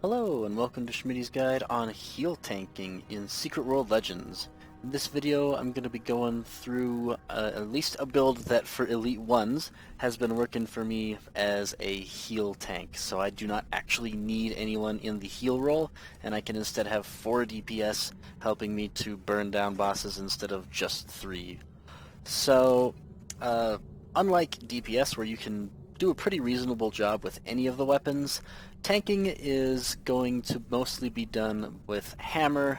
Hello and welcome to Schmidy's Guide on Healtanking in Secret World Legends. In this video I'm going to be going through at least a build that for Elite 1s has been working for me as a heal tank. So I do not actually need anyone in the heal role, and I can instead have 4 DPS helping me to burn down bosses instead of just 3. So unlike DPS where you can do a pretty reasonable job with any of the weapons, tanking is going to mostly be done with hammer,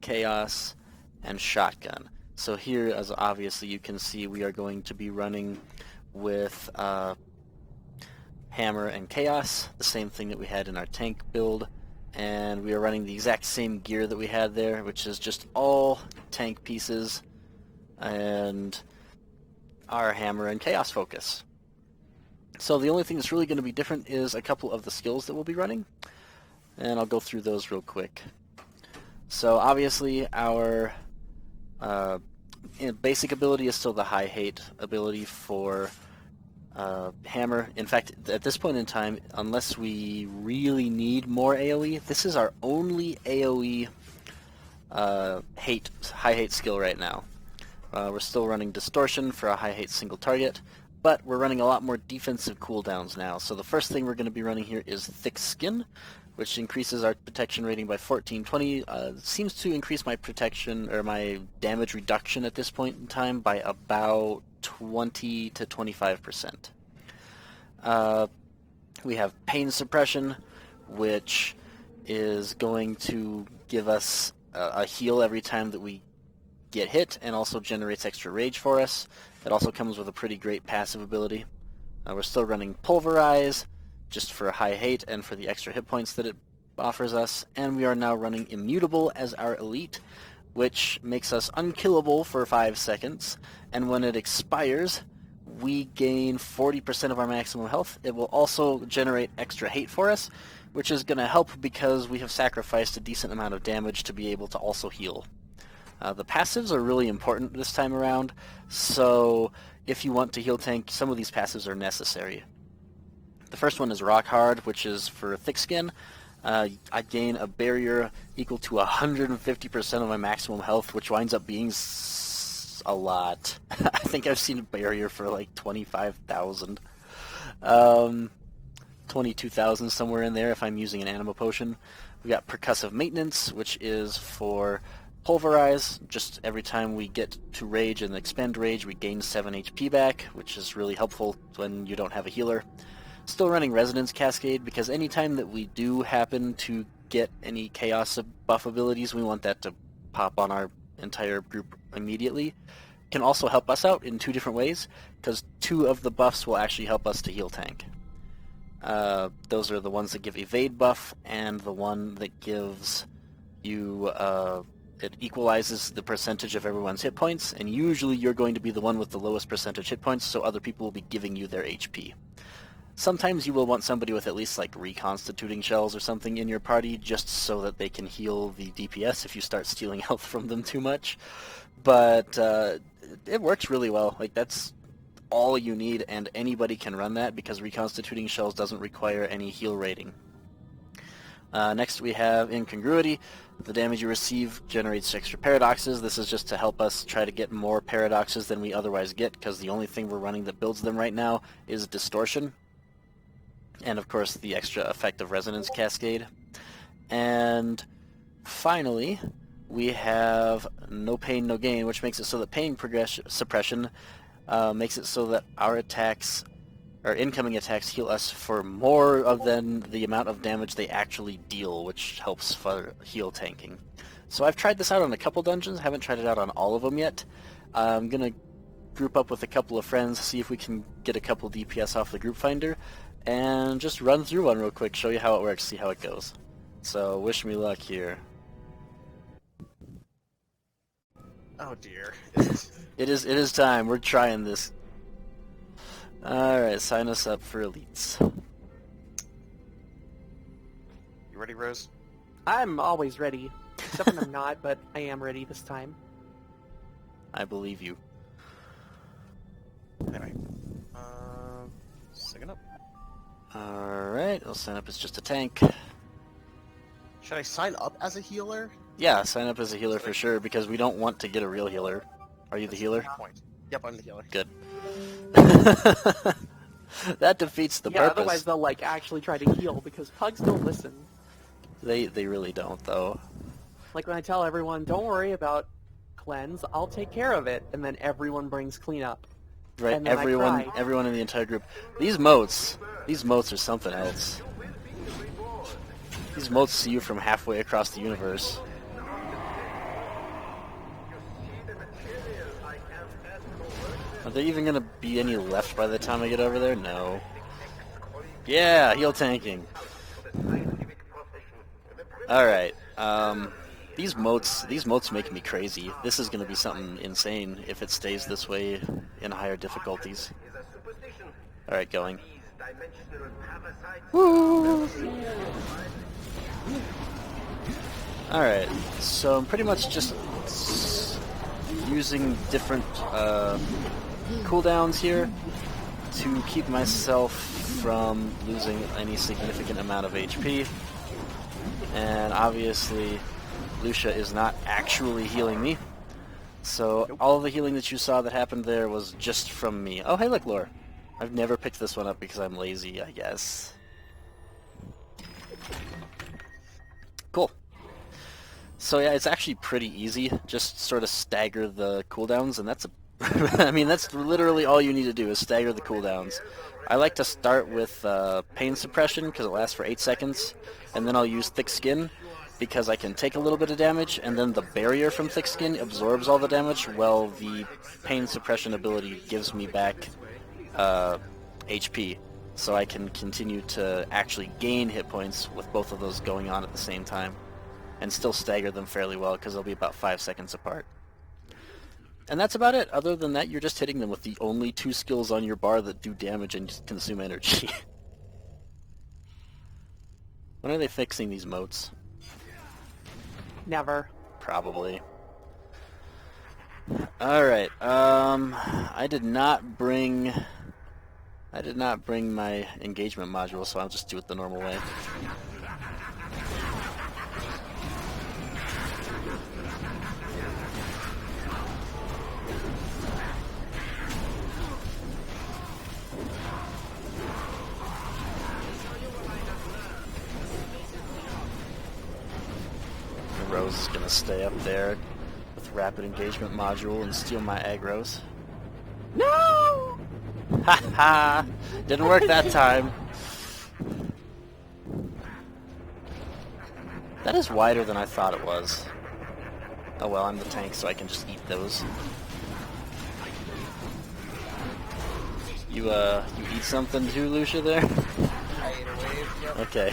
chaos, and shotgun. So here, as obviously you can see, we are going to be running with hammer and chaos, the same thing that we had in our tank build, and we are running the exact same gear that we had there, which is just all tank pieces and our hammer and chaos focus. So the only thing that's really going to be different is a couple of the skills that we'll be running, and I'll go through those real quick. So obviously our basic ability is still the high hate ability for hammer. In fact, at this point in time, unless we really need more AoE, this is our only AoE high hate skill right now. We're still running distortion for a high hate single target, but we're running a lot more defensive cooldowns now. So the first thing we're going to be running here is Thick Skin, which increases our protection rating by 1420. Seems to increase my protection or my damage reduction at this point in time by about 20 to 25%. We have Pain Suppression, which is going to give us a heal every time that we get hit, and also generates extra rage for us. It also comes with a pretty great passive ability. We're still running Pulverize, just for high hate and for the extra hit points that it offers us, and we are now running Immutable as our elite, which makes us unkillable for 5 seconds, and when it expires, we gain 40% of our maximum health. It will also generate extra hate for us, which is going to help because we have sacrificed a decent amount of damage to be able to also heal. The passives are really important this time around, so if you want to heal tank, some of these passives are necessary. The first one is Rock Hard, which is for Thick Skin. I gain a barrier equal to 150% of my maximum health, which winds up being a lot. I think I've seen a barrier for like 25,000. 22,000 somewhere in there if I'm using an Anima Potion. We got Percussive Maintenance, which is for Pulverize. Just every time we get to Rage and expend Rage, we gain 7 HP back, which is really helpful when you don't have a healer. Still running Resonance Cascade, because anytime that we do happen to get any Chaos buff abilities, we want that to pop on our entire group immediately. Can also help us out in 2 different ways, because 2 of the buffs will actually help us to heal tank. Those are the ones that give Evade buff, and the one that gives you it equalizes the percentage of everyone's hit points, and usually you're going to be the one with the lowest percentage hit points, so other people will be giving you their HP. Sometimes you will want somebody with at least like reconstituting shells or something in your party, just so that they can heal the DPS if you start stealing health from them too much. But it works really well. Like, that's all you need, and anybody can run that because reconstituting shells doesn't require any heal rating. Next we have Incongruity. The damage you receive generates extra paradoxes. This is just to help us try to get more paradoxes than we otherwise get, because the only thing we're running that builds them right now is Distortion. And of course the extra effect of Resonance Cascade. And finally, we have No Pain, No Gain, which makes it so that Pain Suppression makes it so that our attacks, or incoming attacks, heal us for more than the amount of damage they actually deal, which helps for heal tanking. So I've tried this out on a couple dungeons, haven't tried it out on all of them yet. I'm going to group up with a couple of friends, see if we can get a couple DPS off the group finder, and just run through one real quick, show you how it works, see how it goes. So wish me luck here. Oh dear. It is time, we're trying this. Alright, sign us up for elites. You ready, Rose? I'm always ready. Except when I'm not, but I am ready this time. I believe you. Anyway. Second up. Alright, I'll sign up as just a tank. Should I sign up as a healer? Yeah, sign up as a healer for sure, because we don't want to get a real healer. Are you the healer? Good point. Yep, I'm the healer. Good. That defeats the Yeah, purpose. otherwise they'll like actually try to heal because pugs don't listen. They really don't, though. Like when I tell everyone, don't worry about cleanse, I'll take care of it, and then everyone brings cleanup. Right, And then I everyone cry. everyone in the entire group. These motes are something else. These motes see you from halfway across the universe. Are there even going to be any left by the time I get over there? No. Yeah, heal tanking. Alright, these motes make me crazy. This is going to be something insane if it stays this way in higher difficulties. Alright, going. Woo! Alright, so I'm pretty much just using different cooldowns here to keep myself from losing any significant amount of HP. And obviously, Lucia is not actually healing me. So all of the healing that you saw that happened there was just from me. Oh, hey, look, Lore. I've never picked this one up because I'm lazy, I guess. Cool. So yeah, it's actually pretty easy. Just sort of stagger the cooldowns, and that's I mean, that's literally all you need to do is stagger the cooldowns. I like to start with pain suppression because it lasts for 8 seconds, and then I'll use thick skin because I can take a little bit of damage, and then the barrier from thick skin absorbs all the damage, while the pain suppression ability gives me back HP, so I can continue to actually gain hit points with both of those going on at the same time, and still stagger them fairly well because they'll be about 5 seconds apart. And that's about it. Other than that, you're just hitting them with the only 2 skills on your bar that do damage and consume energy. When are they fixing these motes? Never. Probably. Alright, I did not bring my engagement module, so I'll just do it the normal way. Rose is gonna stay up there with rapid engagement module and steal my aggros. No! Ha ha! Didn't work that time. That is wider than I thought it was. Oh well, I'm the tank, so I can just eat those. You eat something too, Lucia, there? I ate a wave, yep. Okay.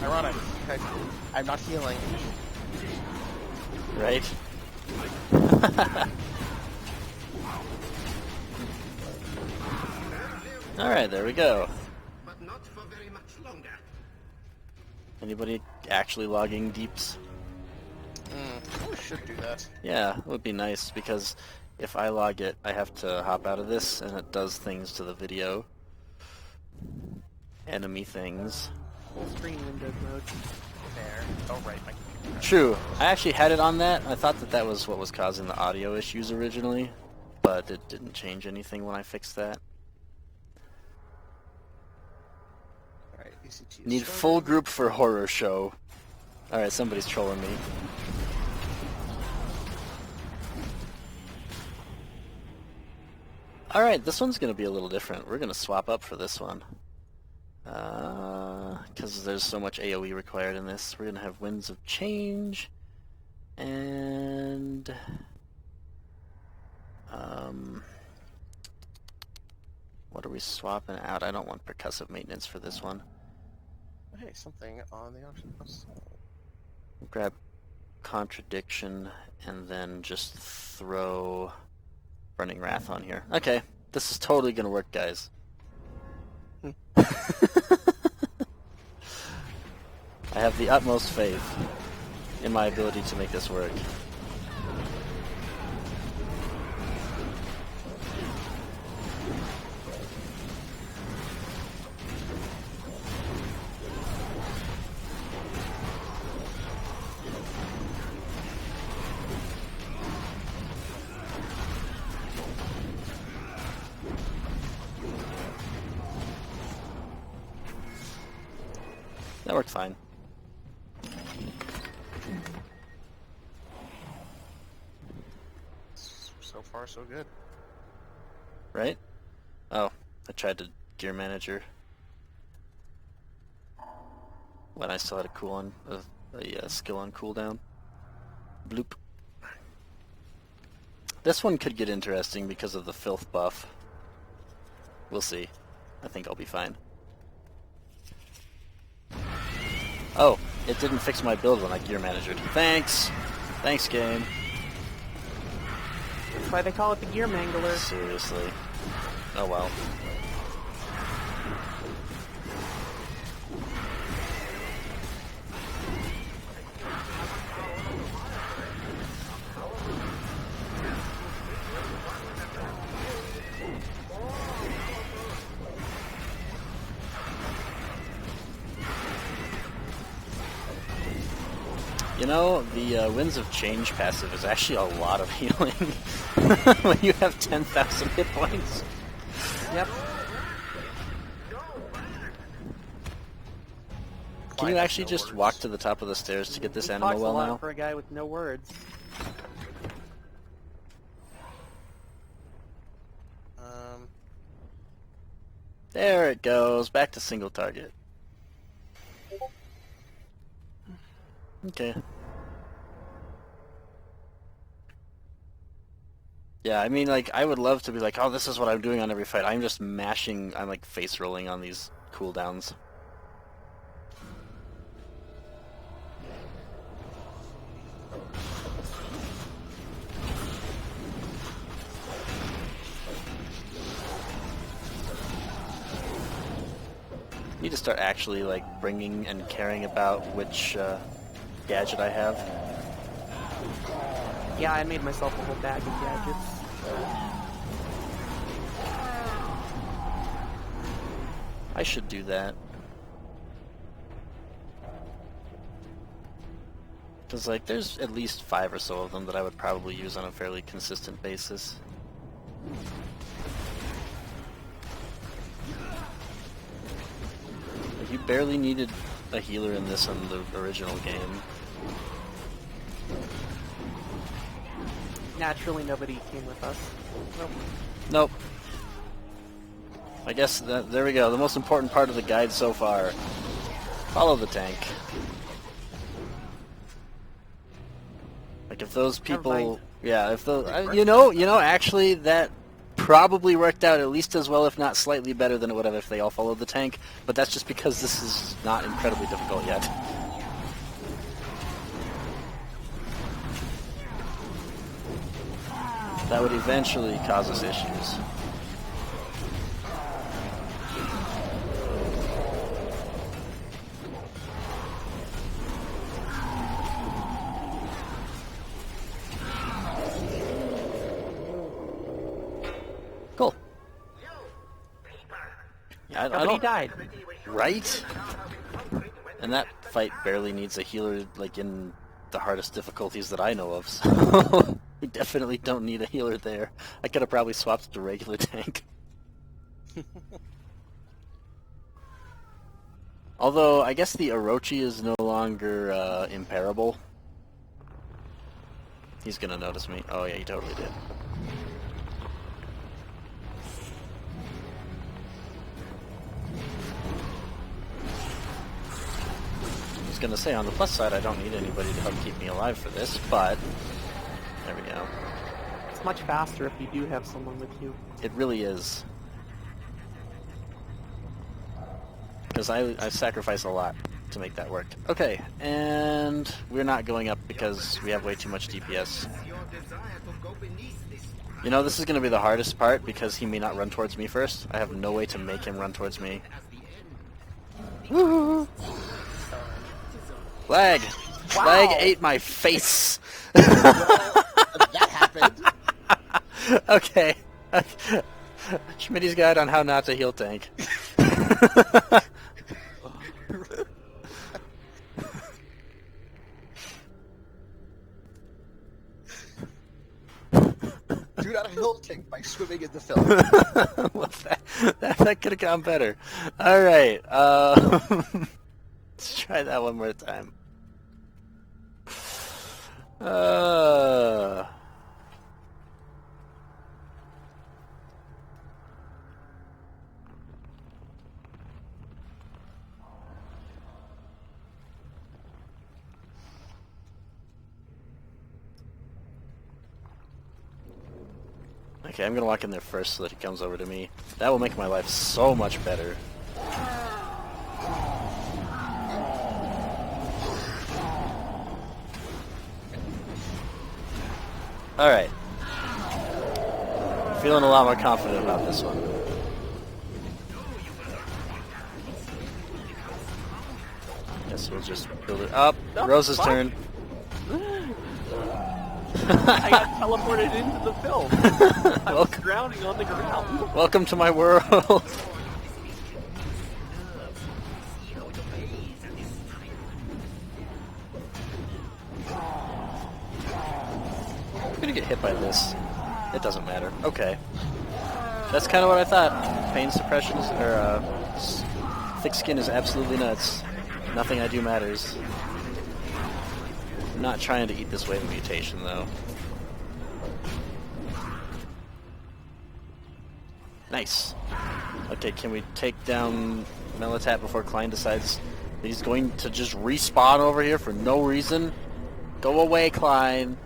Ironic. I'm not healing. Right? Alright, there we go. But not for very much longer. Anybody actually logging deeps? I should do that. Yeah, it would be nice, because if I log it, I have to hop out of this, and it does things to the video. Enemy things. Full screen Windows mode. There. Oh, right, my computer. True. I actually had it on that. I thought that that was what was causing the audio issues originally, but it didn't change anything when I fixed that. Alright, ECT is Need started. full group for horror show. Alright, somebody's trolling me. Alright, this one's going to be a little different. We're going to swap up for this one. Because there's so much AoE required in this. We're going to have Winds of Change. And... what are we swapping out? I don't want Percussive Maintenance for this one. Hey, something on the option. Grab Contradiction and then just throw Burning Wrath on here. Okay, this is totally gonna work, guys. I have the utmost faith in my ability to make this work. That worked fine. So far, so good. Right? Oh, I tried to gear manager when I still had a skill on cooldown. Bloop. This one could get interesting because of the filth buff. We'll see. I think I'll be fine. Oh, it didn't fix my build when I gear managered. Thanks! Thanks, game. That's why they call it the gear mangler. Seriously. Oh well. You know, the Winds of Change passive is actually a lot of healing when you have 10,000 hit points. Yep. Can you actually just walk to the top of the stairs to get this animal Talks a well lot now? for a guy with no words. There it goes, back to single target. Okay. Yeah, I mean, like, I would love to be like, oh, this is what I'm doing on every fight. I'm just mashing, I'm like face rolling on these cooldowns. Need to start actually like bringing and caring about which gadget I have. Yeah, I made myself a whole bag of gadgets. I should do that. Because like there's at least 5 or so of them that I would probably use on a fairly consistent basis. Like, you barely needed a healer in this in the original game. Naturally, nobody came with us. Nope. Nope. I guess there we go. The most important part of the guide so far. Follow the tank. Like if those people, yeah, if those, you know, actually that probably worked out at least as well, if not slightly better than it would have if they all followed the tank. But that's just because this is not incredibly difficult yet. That would eventually cause us issues. Cool. Yeah, I Nobody don't, died. right? And that fight barely needs a healer, like in the hardest difficulties that I know of, so we definitely don't need a healer there. I could have probably swapped to regular tank. Although, I guess the Orochi is no longer imparable. He's gonna notice me. Oh yeah, he totally did. I was gonna say, on the plus side, I don't need anybody to help keep me alive for this, but there we go. It's much faster if you do have someone with you. It really is. Because I sacrifice a lot to make that work. Okay, and we're not going up because we have way too much DPS. You know, this is going to be the hardest part because he may not run towards me first. I have no way to make him run towards me. Woohoo! Flag! Wow. Flag ate my face! That happened. Okay. Schmidy's guide on how not to heal tank. Do not Healtanking by swimming in the film. Well, that could have gone better. Alright, Let's try that one more time. Okay, I'm gonna walk in there first so that he comes over to me. That will make my life so much better. Alright. Feeling a lot more confident about this one. Guess we'll just build it up. Oh, Rose's fuck. turn. I got teleported into the film. I was drowning on the ground. Welcome to my world. I'm gonna get hit by this. It doesn't matter. Okay. That's kind of what I thought. Pain suppression is, or thick skin is absolutely nuts. Nothing I do matters. I'm not trying to eat this wave of mutation though. Nice. Okay, can we take down Melitat before Klein decides that he's going to just respawn over here for no reason? Go away, Klein.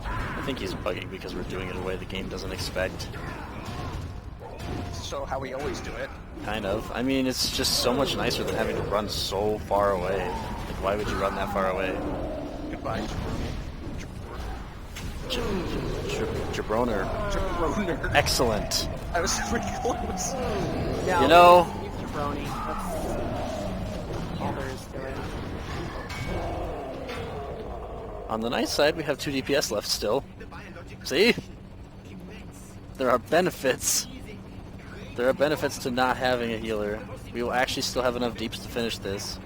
I think he's bugging because we're doing it in a way the game doesn't expect. So how we always do it. Kind of. I mean, it's just so much nicer than having to run so far away. Like, why would you run that far away? Goodbye. Jabroner. Jabroner. Excellent. I was pretty close. Yeah, You know- he's jabroni. That's all there is to it. On the nice side, we have 2 DPS left still. See? There are benefits. There are benefits to not having a healer. We will actually still have enough deeps to finish this.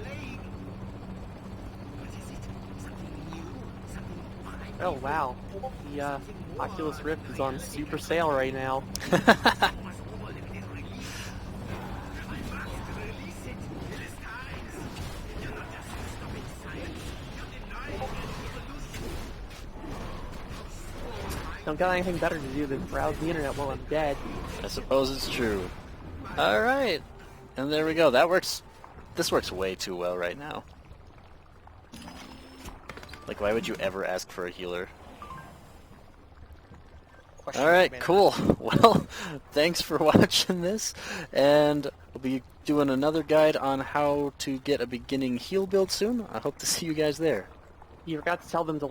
Oh wow, the Oculus Rift is on super sale right now. Don't got anything better to do than browse the internet while I'm dead. I suppose it's true. Alright. And there we go. That works. This works way too well right now. Like, why would you ever ask for a healer? Alright, cool. Well, thanks for watching this. And we'll be doing another guide on how to get a beginning heal build soon. I hope to see you guys there. You forgot to tell them to